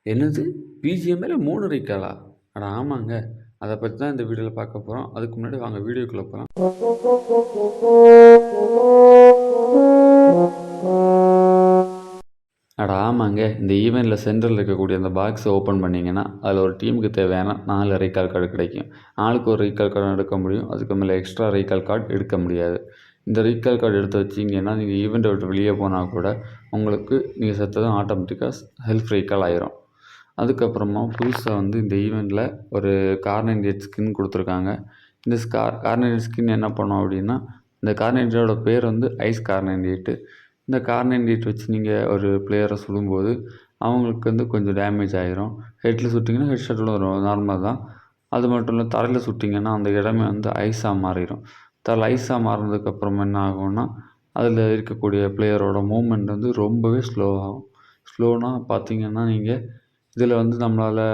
என்னது? பிஜிஎம்ல 3 ரீகாலா? அட ஆமாங்க. அத பத்தி தான் இந்த வீடியோல பார்க்க போறோம். அதுக்கு முன்னாடி வாங்க வீடியோக்குள்ள போலாம். அட ஆமாங்க. இந்த ஈவென்ட்ல சென்டர்ல இருக்கக்கூடிய அந்த பாக்ஸ ஓப்பன் பண்ணீங்கன்னா, அதில ஒரு டீமுக்கு தேவையான 4 ரீகால் கார்டு கிடைக்கும். ஆளுக்கு ஒரு ரீகால் கார்டு எடுக்க முடியும். அதுக்கு மேல எக்ஸ்ட்ரா ரீகால் கார்டு எடுக்க முடியாது. இந்த ரீகால் கார்டு எடுத்து வச்சீங்கன்னா, நீங்க ஈவெண்ட்ட விட்டு வெளிய போனா கூட, உங்களுக்கு நீங்க செத்ததும் ஆட்டோமேட்டிக்கா ஹெல்த் ரீகால் ஆயிரும். அதுக்கப்புறமா புதுசா வந்து இந்த ஈவெண்ட்ல ஒரு கார்னேட் ஸ்கின் குடுத்துருக்காங்க. இந்த கார்னேட் ஸ்கின் என்ன பண்ணும் அப்படின்னா, இந்த கார்னேட்டோட பேர் வந்து ஐஸ் கார்னேட். இந்த கார்னேட் வச்சு நீங்கள் ஒரு பிளேயரை சுடும்போது அவங்களுக்கு வந்து கொஞ்சம் டேமேஜ் ஆயிரும். ஹெட்டில் சுட்டிங்கன்னா ஹெட் ஷாட் வரும், நார்மல் தான். அது மட்டும் இல்லை, தரையில் சுட்டிங்கன்னா அந்த இடமே வந்து ஐஸாக மாறிடும். தரையில் ஐஸாக மாறினதுக்கப்புறம் என்ன ஆகும்னா, அதில் இருக்கக்கூடிய பிளேயரோட மூவ்மெண்ட் வந்து ரொம்பவே ஸ்லோவாகும். ஸ்லோனா பார்த்தீங்கன்னா, நீங்கள் இதில் வந்து நம்மளால்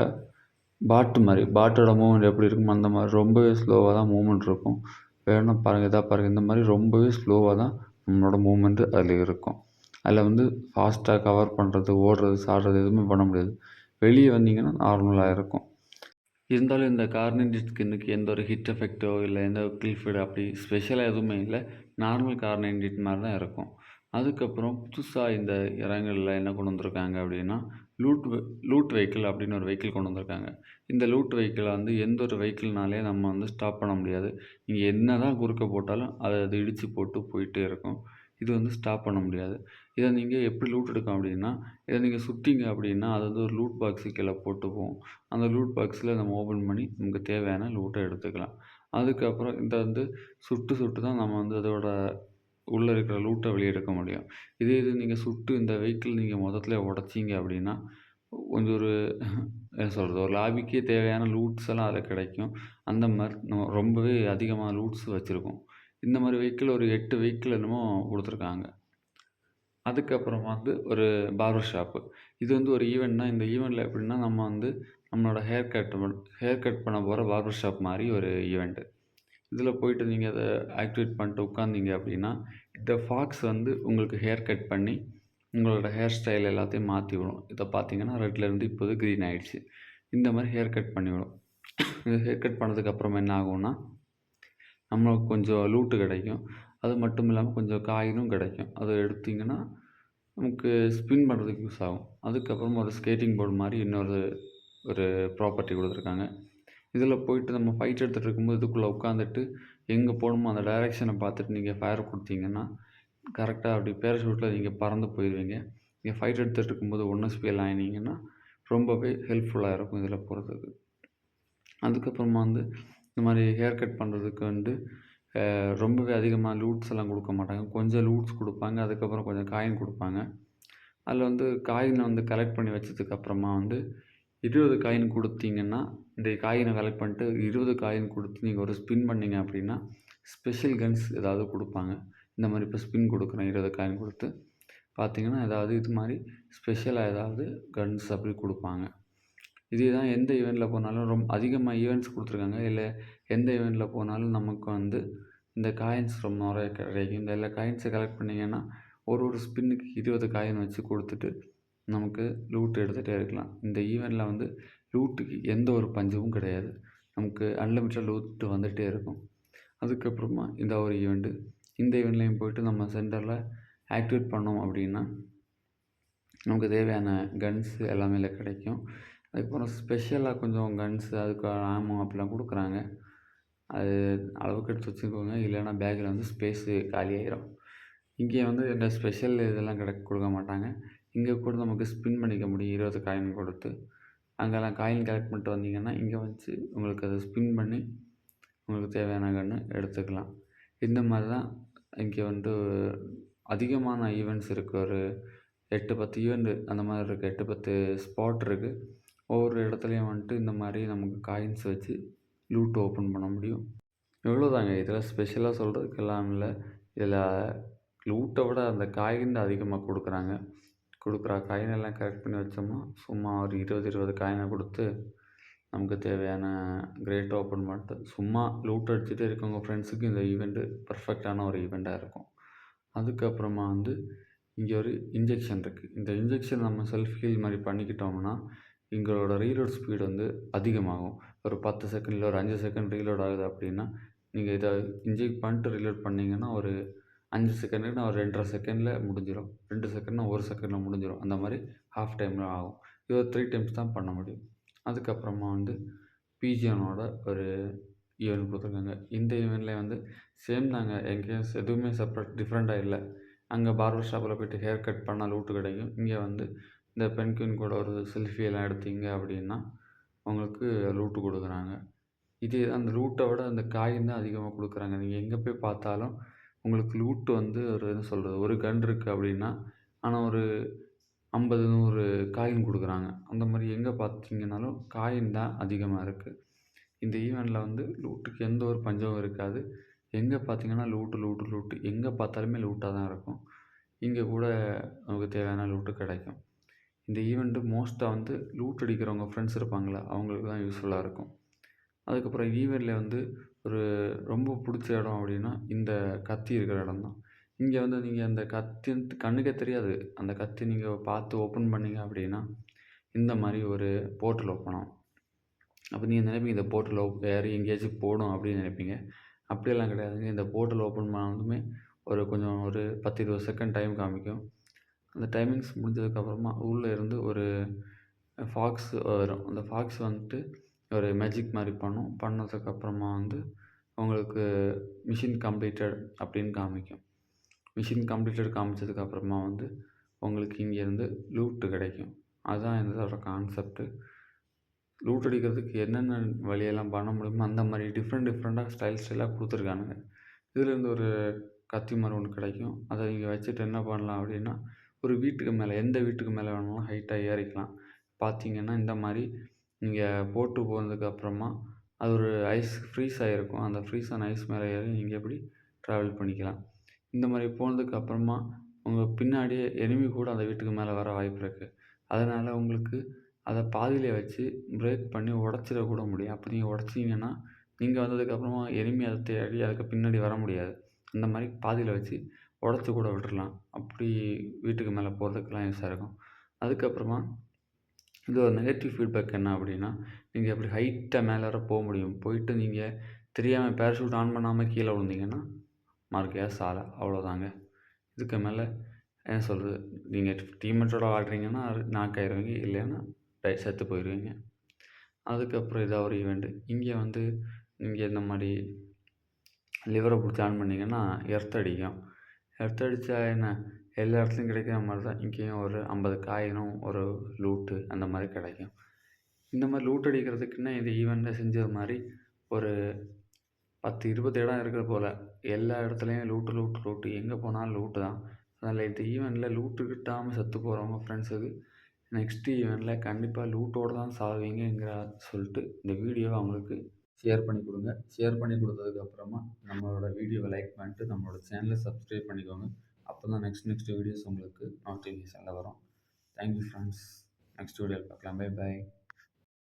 பாட்டோட மூவ்மெண்ட் எப்படி இருக்கும் அந்த மாதிரி ரொம்பவே ஸ்லோவாக தான் மூவ்மெண்ட் இருக்கும். வேணும்னா பாருங்கள், இதாக பாருங்கள், இந்த மாதிரி ரொம்பவே ஸ்லோவாக தான் நம்மளோட மூவ்மெண்ட்டு அதில் இருக்கும். அதில் வந்து ஃபாஸ்ட்டாக கவர் பண்ணுறது, ஓடுறது, சாடுறது எதுவுமே பண்ண முடியாது. வெளியே வந்தீங்கன்னா நார்மலாக இருக்கும். இருந்தாலும் இந்த கார்னேட் ஸ்கின்னுக்கு எந்த ஒரு ஹிட் எஃபெக்ட்டோ இல்லை எந்த ஒரு கில் ஃபீட் அப்படி ஸ்பெஷலாக எதுவுமே இல்லை. நார்மல் கார்னேட் மாதிரி தான் இருக்கும். அதுக்கப்புறம் புதுசாக இந்த இறங்கலில் என்ன கொண்டு வந்திருக்காங்க அப்படின்னா, லூட் லூட் வெஹிக்கிள் அப்படின்னு ஒரு வெஹிக்கிள் கொண்டு வந்திருக்காங்க. இந்த லூட் வெஹிக்கிளை வந்து எந்த ஒரு வெஹிக்கிள்னாலே நம்ம வந்து ஸ்டாப் பண்ண முடியாது. நீங்கள் என்ன தான் குறுக்க போட்டாலும் அது இடித்து போட்டு போயிட்டே இருக்கும். இது வந்து ஸ்டாப் பண்ண முடியாது. இதை நீங்கள் எப்படி லூட் எடுக்கும் அப்படின்னா, இதை நீங்கள் சுட்டிங்க அப்படின்னா அது வந்து ஒரு லூட் பாக்ஸு கீழே போட்டு போகும். அந்த லூட் பாக்ஸில் நம்ம ஓப்பன் பண்ணி நமக்கு தேவையான லூட்டை எடுத்துக்கலாம். அதுக்கப்புறம் இதை வந்து சுட்டு சுட்டு தான் நம்ம வந்து அதோட உள்ளே இருக்கிற லூட்டை வெளியே எடுக்க முடியும். இது நீங்கள் சுட்டு இந்த வெஹிக்கிள் நீங்கள் மொத்தத்திலே உடைச்சீங்க அப்படின்னா, கொஞ்சம் ஒரு என்ன சொல்கிறது, ஒரு லாபிக்கே தேவையான லூட்ஸ் எல்லாம் அதில் கிடைக்கும். அந்த மாதிரி நம்ம ரொம்பவே அதிகமான லூட்ஸ் வச்சுருக்கோம். இந்த மாதிரி வெஹிக்கிள் ஒரு 8 வெஹிக்கிள் என்னமோ கொடுத்துருக்காங்க. அதுக்கப்புறமா வந்து ஒரு பார்பர் ஷாப்பு. இது வந்து ஒரு ஈவெண்ட்னா, இந்த ஈவெண்ட்ல எப்படின்னா, நம்ம வந்து நம்மளோட ஹேர் கட் பண்ண போகிற பார்பர் ஷாப் மாதிரி ஒரு ஈவெண்ட்டு. இதில் போயிட்டு நீங்கள் அதை ஆக்டிவேட் பண்ணிட்டு உட்காந்தீங்க அப்படின்னா, இந்த ஃபாக்ஸ் வந்து உங்களுக்கு ஹேர் கட் பண்ணி உங்களோட ஹேர் ஸ்டைல் எல்லாத்தையும் மாற்றி விடும். இதை பார்த்தீங்கன்னா ரெட்லேருந்து இப்போது க்ரீன் ஆகிடுச்சு. இந்த மாதிரி ஹேர் கட் பண்ணிவிடும். இந்த ஹேர் கட் பண்ணதுக்கப்புறம் என்ன ஆகும்னா, நம்மளுக்கு கொஞ்சம் லூட்டு கிடைக்கும். அது மட்டும் இல்லாமல் கொஞ்சம் காயினும் கிடைக்கும். அதை எடுத்தீங்கன்னா நமக்கு ஸ்பின் பண்ணுறதுக்கு யூஸ் ஆகும். அதுக்கப்புறம் ஒரு ஸ்கேட்டிங் போர்டு மாதிரி இன்னொரு ஒரு ப்ராப்பர்ட்டி கொடுத்துருக்காங்க. இதில் போயிட்டு நம்ம ஃபைட் எடுத்துகிட்டு இருக்கும்போது இதுக்குள்ளே உட்காந்துட்டு எங்கே போகணுமோ அந்த டைரெக்ஷனை பார்த்துட்டு நீங்கள் ஃபயர் கொடுத்தீங்கன்னா கரெக்டாக அப்படி பேராஷூட்டில் நீங்கள் பறந்து போயிடுவீங்க. நீங்கள் ஃபைட் எடுத்துகிட்டு இருக்கும்போது ஒன்று ஸ்பேல் ஆகினீங்கன்னா ரொம்பவே ஹெல்ப்ஃபுல்லாக இருக்கும் இதில் போகிறதுக்கு. அதுக்கப்புறமா வந்து இந்த மாதிரி ஹேர் கட் பண்ணுறதுக்கு வந்து ரொம்பவே அதிகமாக லூட்ஸ் எல்லாம் கொடுக்க மாட்டாங்க. கொஞ்சம் லூட்ஸ் கொடுப்பாங்க. அதுக்கப்புறம் கொஞ்சம் காயின் கொடுப்பாங்க. அதில் வந்து காயினை வந்து கலெக்ட் பண்ணி வச்சதுக்கப்புறமா வந்து 20 காயின் கொடுத்தீங்கன்னா, இந்த காயினை கலெக்ட் பண்ணிட்டு 20 காயின் கொடுத்து நீங்கள் ஒரு ஸ்பின் பண்ணீங்க அப்படின்னா, ஸ்பெஷல் கன்ஸ் ஏதாவது கொடுப்பாங்க. இந்த மாதிரி இப்போ ஸ்பின் கொடுக்குறேன் 20 காயின் கொடுத்து பார்த்தீங்கன்னா, ஏதாவது இது மாதிரி ஸ்பெஷலாக ஏதாவது கன்ஸ் அப்படி கொடுப்பாங்க. இதே தான் எந்த ஈவெண்ட்டில் போனாலும் ரொம்ப அதிகமாக ஈவெண்ட்ஸ் கொடுத்துருக்காங்க. இல்லை எந்த ஈவெண்ட்டில் போனாலும் நமக்கு வந்து இந்த காயின்ஸ் ரொம்ப நிறைய கிடைக்கும். இந்த எல்லா காயின்ஸை கலெக்ட் பண்ணிங்கன்னா ஒரு ஸ்பின்னுக்கு 20 காயின் வச்சு கொடுத்துட்டு நமக்கு லூட் எடுத்துகிட்டே இருக்கலாம். இந்த ஈவெண்ட்டில் வந்து லூட்டுக்கு எந்த ஒரு பஞ்சமும் கிடையாது. நமக்கு அன்லிமிட்டட் லூட்டு வந்துகிட்டே இருக்கும். அதுக்கப்புறமா இந்த ஒரு ஈவெண்ட்டு. இந்த ஈவெண்ட்லேயும் போய்ட்டு நம்ம சென்டரில் ஆக்டிவேட் பண்ணோம் அப்படின்னா நமக்கு தேவையான கன்ஸு எல்லாமே இதில் கிடைக்கும். அதுக்கப்புறம் ஸ்பெஷலாக கொஞ்சம் கன்ஸு அதுக்கான ஆமோ அப்படிலாம் கொடுக்குறாங்க. அது அளவுக்கு எடுத்து வச்சுக்கோங்க. இல்லைன்னா பேக்கில் வந்து ஸ்பேஸு காலியாயிரும். இங்கே வந்து இந்த ஸ்பெஷல் இதெல்லாம் கொடுக்க மாட்டாங்க. இங்கே கூட நமக்கு ஸ்பின் பண்ணிக்க முடியும் 20 காயின் கொடுத்து. அங்கெல்லாம் காயின் கலெக்ட் பண்ணிட்டு வந்தீங்கன்னா, இங்கே வச்சு உங்களுக்கு அதை ஸ்பின் பண்ணி உங்களுக்கு தேவையான கன்று எடுத்துக்கலாம். இந்த மாதிரி தான் இங்கே வந்து அதிகமான ஈவெண்ட்ஸ் இருக்குது. ஒரு 8, 10 ஈவெண்ட்டு அந்த மாதிரி இருக்குது. 8, 10 ஸ்பாட் இருக்குது. ஒவ்வொரு இடத்துலையும் வந்துட்டு இந்த மாதிரி நமக்கு காயின்ஸ் வச்சு லூட் ஓப்பன் பண்ண முடியும். இவ்வளோதாங்க. இதில் ஸ்பெஷலாக சொல்கிறதுக்கெல்லாம் இல்லை. இதில் லூட்டை விட அந்த காயின் தான் அதிகமாக கொடுக்குறாங்க. கொடுக்குற காயினெல்லாம் கலெக்ட் பண்ணி வச்சோம்னா சும்மா ஒரு 20 காயினை கொடுத்து நமக்கு தேவையான கிரேட் ஓப்பன் பண்ணிட்டு சும்மா லூட் அடிச்சுட்டே இருக்கவங்க ஃப்ரெண்ட்ஸுக்கு இந்த ஈவெண்ட்டு பர்ஃபெக்டான ஒரு ஈவெண்ட்டாக இருக்கும். அதுக்கப்புறமா வந்து இங்கே ஒரு இன்ஜெக்ஷன் இருக்குது. இந்த இன்ஜெக்ஷன் நம்ம செல்ஃப் ஹீல் மாதிரி பண்ணிக்கிட்டோம்னா எங்களோட ரீலோட் ஸ்பீடு வந்து அதிகமாகும். ஒரு 10 செகண்ட் இல்ல ஒரு 5 செகண்ட் ரீலோட் ஆகுது அப்படின்னா, நீங்க இத இன்ஜெக்ட் பண்ணிட்டு ரீலோட் பண்ணீங்கன்னா, ஒரு 5 செகண்டுன்னா ஒரு 2 1/2 செகண்ட்ல முடிஞ்சிரும். 2 செகண்ட்னா 1 செகண்ட்ல முடிஞ்சிரும். அந்த மாரி ஹாஃப் டைம்ல ஆகும். இது ஒரு 3 டைம்ஸ் தான் பண்ண முடியும். அதுக்கப்புறமா வந்து பிஜியானோட ஒரு ஈவென்ட் குடுத்துருக்காங்க. இந்த ஈவென்ட்ல வந்து சேம் தாங்க. எங்கேயும் எதுவுமே செப்பரேட் டிஃப்ரெண்ட்டா இல்ல. அங்க பார்பர் ஷாப்ல போயிட்டு ஹேர் கட் பண்ணா லூட்டு கிடைக்கும். இங்க வந்து இந்த பென்குயின் கூட ஒரு செல்ஃபி எல்லாம் எடுத்தீங்க அப்படின்னா, உங்களுக்கு லூட்டு குடுக்குறாங்க. இது அந்த லூட்ட விட அந்த காயின் தான் அதிகமா குடுக்குறாங்க. நீங்க எங்க போய் பார்த்தாலும் உங்களுக்கு லூட் வந்து ஒரு என்ன சொல்றது, ஒரு கன் இருக்கு அப்படின்னா, ஆனா ஒரு 50, 100 காயின் குடுக்குறாங்க. அந்த மாரி எங்க பார்த்தீங்கன்னாலும் காயின் தான் அதிகமா இருக்கு. இந்த ஈவென்ட்ல வந்து லூட்டுக்கு எந்த ஒரு பஞ்சமும் இருக்காது. எங்க பார்த்தீங்கன்னா லூட்டு, லூட்டு, லூட்டு. எங்க பார்த்தாலுமே லூட்டா தான் இருக்கும். இங்க கூட நமக்கு தேவையான லூட்டு கிடைக்கும். இந்த ஈவென்ட் மோஸ்ட்டா வந்து லூட் அடிக்கிறவங்க ஃப்ரெண்ட்ஸ் இருப்பாங்கல்ல, அவங்களுக்கு தான் யூஸ்ஃபுல்லா இருக்கும். அதுக்கப்புறம் ஈவென்ட்ல வந்து ஒரு ரொம்ப புடிச்ச இடம் அப்டின்னா, இந்த கத்தி இருக்கிற இடம் தான். இங்க வந்து நீங்க அந்த கத்தி கண்ணுக்கே தெரியாது. அந்த கத்தி நீங்க பார்த்து ஓப்பன் பண்ணீங்க அப்டின்னா, இந்த மாரி ஒரு போர்ட்டல் ஓப்பன் ஆகும். அப்ப நீங்க நினைப்பீங்க இந்த போர்ட்டல் ஏறி எங்கேயாச்சும் போணும் அப்டின்னு நினைப்பீங்க. அப்படியெல்லாம் கிடையாதுங்க. இந்த போர்ட்டல் ஓப்பன் பண்ணதுமே கொஞ்சம் ஒரு 10, 20 செகண்ட் டைம் காமிக்கும். அந்த டைமிங்ஸ் முடிஞ்சதுக்கப்புறமா உள்ள இருந்து ஒரு ஃபாக்ஸ் வரும். அந்த ஃபாக்ஸ் வந்துட்டு ஒரு மேஜிக் மாரி பண்ணும். பண்ணதுக்கப்புறமா வந்து உங்களுக்கு மிஷின் கம்ப்ளீட்டட் அப்படின்னு காமிக்கும். மிஷின் கம்ப்ளீட்டட் காமிச்சதுக்கப்புறமா வந்து உங்களுக்கு இங்கேருந்து லூட்டு கிடைக்கும். அதுதான் இதோட கான்செப்ட்டு. லூட் அடிக்கிறதுக்கு என்னென்ன வழியெல்லாம் பண்ண முடியுமோ அந்த மாரி டிஃப்ரெண்ட்டாக ஸ்டைலாக குடுத்துருக்கானுங்க. இதுலேருந்து ஒரு கத்தி மாரி ஒண்ணு கிடைக்கும். அத நீங்க வச்சுட்டு என்ன பண்ணலாம் அப்படின்னா, ஒரு வீட்டுக்கு மேல எந்த வீட்டுக்கு மேல வேணாலும் ஹைட்டா ஏறிக்கலாம். பார்த்தீங்கன்னா, இந்த மாரி நீங்க போட்டு போனதுக்கப்புறமா, அது ஒரு ஐஸ் ஃப்ரீஸ் ஆகிருக்கும். அந்த ஃப்ரீஸ் ஆன ஐஸ் மேல ஏறி நீங்க இப்படி ட்ராவல் பண்ணிக்கலாம். இந்த மாரி போனதுக்கப்புறமா, உங்க பின்னாடியே எனிமி கூட அந்த வீட்டுக்கு மேல வர வாய்ப்பு இருக்கு. அதனால உங்களுக்கு அத பாதியிலே வச்சு பிரேக் பண்ணி உடைச்சிட கூட முடியும். அப்படி நீங்க உடைச்சீங்கன்னா, நீங்க வந்ததுக்கப்புறமா எனிமி அத தேடி அதுக்கு பின்னாடி வர முடியாது. அந்த மாரி பாதியில வச்சு உடைச்சு கூட விட்டுறலாம். அப்படி வீட்டுக்கு மேல போறதுக்கெல்லாம் யூஸா இருக்கும். அதுக்கப்புறமா இது ஒரு நெகட்டிவ் ஃபீட்பேக் என்ன அப்படின்னா, நீங்க அப்படி ஹைட்டா மேல வர முடியும். போயிட்டு நீங்க தெரியாம பேராசூட் ஆன் பண்ணாம கீழ விழுந்தீங்கன்னா, மறுக்கையா சால. அவ்வளோதாங்க. இதுக்கு மேல என்ன சொல்றது? நீங்க டீம்மேட்ஸோட விளையாடுறீங்கன்னா நாக் ஆயிருவீங்க. இல்லைன்னா செத்து போயிருவீங்க. அதுக்கப்புறம் இதா ஒரு ஈவெண்ட். இங்க வந்து நீங்க இந்த மாரி லிவர புடிச்சு ஆன் பண்ணீங்கன்னா, எர்த் அடிக்கும். எர்த் அடிச்சா என்ன? எல்லா இடத்துலயும் கிடைக்கிற மாரி தான் இங்கேயும் ஒரு 50 காயினும், ஒரு லூட்டு அந்த மாரி கிடைக்கும். இந்த மாரி லூட் அடிக்கிறதுக்குன்னு இந்த ஈவெண்ட்ல செஞ்சது மாரி ஒரு 10, 20 இடம் இருக்குது போல. எல்லா இடத்துலயும் லூட்டு, லூட்டு, லூட்டு. எங்க போனாலும் லூட்டு தான். அதனால இந்த ஈவெண்ட்ல லூட்டு கிட்டாம செத்து போறவங்க ஃப்ரெண்ட்ஸுக்கு, நெக்ஸ்ட் ஈவெண்ட்ல கண்டிப்பா லூட்டோட தான் சாவீங்கங்கிற சொல்லிட்டு இந்த வீடியோவ அவங்களுக்கு ஷேர் பண்ணி குடுங்க. ஷேர் பண்ணி குடுத்ததுக்கு அப்புறமா நம்மளோட வீடியோவ லைக் பண்ணிட்டு நம்மளோட சேனல சப்ஸ்கிரைப் பண்ணிக்கோங்க. அப்பதான் நெக்ஸ்ட் வீடியோஸ் உங்களுக்கு நோட்டிஃபிகேஷன்ல வரும். Thank you friends. நெக்ஸ்ட் வீடியோல பார்க்கலாம். பை.